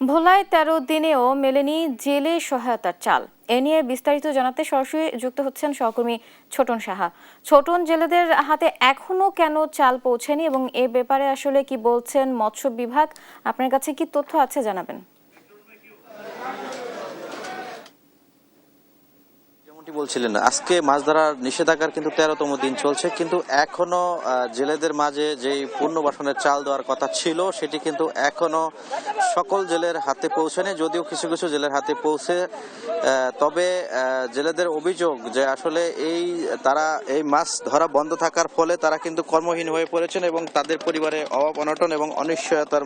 ভোলায় ১৩ দিনেও মেলেনি জেলে সহায়তার চাল। এ নিয়ে বিস্তারিত জানাতে সরাসরি যুক্ত হচ্ছেন সহকর্মী ছোটন সাহা। ছোটন, জেলেদের হাতে এখনো কেন চাল পৌঁছেনি এবং এ ব্যাপারে আসলে কি বলছেন মৎস্য বিভাগ? আপনার কাছে কি তথ্য আছে জানাবেন। যেমনটি বলছিলেন, আজকে মাছ ধরার নিষেধাজ্ঞার কিন্তু 13তম দিন চলছে, কিন্তু এখনো জেলেদের মাঝে যেই পুনর্বাসনের চাল দেওয়ার কথা ছিল সেটি কিন্তু এখনো সকল জেলের হাতে পৌঁছেনি। যদিও কিছু কিছু জেলের হাতে পৌঁছে, তবে জেলেদের অভিযোগ যে আসলে তারা এই মাছ ধরা বন্ধ থাকার ফলে তারা কিন্তু কর্মহীন হয়ে পড়েছেন এবং তাদের পরিবারে অভাব অনটন এবং অনিশ্চয়তার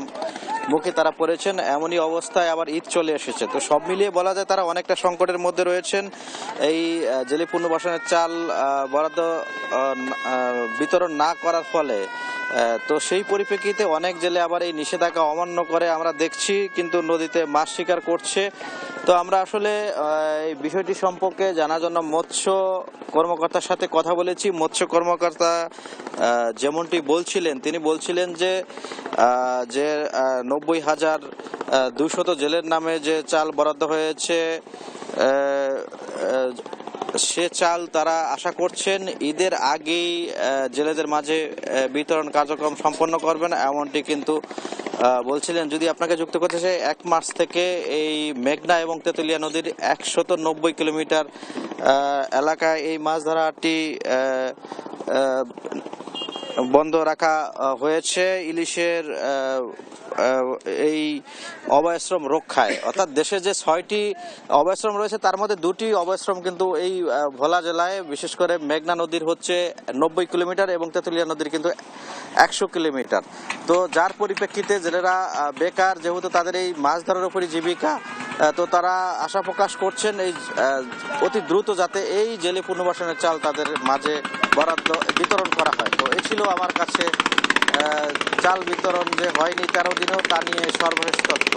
মুখে তারা পড়েছেন। এমনই অবস্থায় আবার ঈদ চলে এসেছে, তো সব মিলিয়ে বলা যায় তারা অনেকটা সংকটের মধ্যে রয়েছেন। এই জেলে পুনর্বাসনের চাল বরাদ্দ বিতরণ না করার ফলে তো সেই পরিপ্রেক্ষিতে অনেক জেলে আবার এই নিষেধাজ্ঞা অমান্য করে আমরা দেখছি, কিন্তু নদীতে মাছ শিকার করছে। তো আমরা আসলে এই বিষয়টি সম্পর্কে জানার জন্য মৎস্য কর্মকর্তার সাথে কথা বলেছি। মৎস্য কর্মকর্তা যেমনটি বলছিলেন, তিনি বলছিলেন যে 90,200 জেলের নামে যে চাল বরাদ্দ হয়েছে সে চাল তারা আশা করছেন ঈদের আগেই জেলেদের মাঝে বিতরণ কার্যক্রম সম্পন্ন করবেন, এমনটি কিন্তু বলছিলেন। যদি আপনাকে যুক্ত করতে চাই, 1 মার্চ থেকে এই মেঘনা এবং তেঁতুলিয়া নদীর 190 কিলোমিটার এলাকায় এই মাছ ধরাটি বন্ধ রাখা হয়েছে ইলিশের এই অভয়াশ্রম রক্ষায়। অর্থাৎ দেশে যে 6টি অভয়াশ্রম রয়েছে তার মধ্যে 2টি অভয়াশ্রম কিন্তু এই ভোলা জেলায়, বিশেষ করে মেঘনা নদীর হচ্ছে 90 কিলোমিটার এবং তেঁতুলিয়া নদীর কিন্তু 100 কিলোমিটার। তো যার পরিপ্রেক্ষিতে জেলেরা বেকার, যেহেতু তাদের এই মাছ ধরার উপরই জীবিকা, তো তারা আশা প্রকাশ করছেন এই অতি দ্রুত যাতে এই জেলে পুনর্বাসনের চাল তাদের মাঝে বরাদ্দ বিতরণ করা হয়। তো এই ছিল আমার কাছে চাল বিতরণ যে হয়নি 13 দিনেও তা নিয়ে সর্বশেষ তথ্য।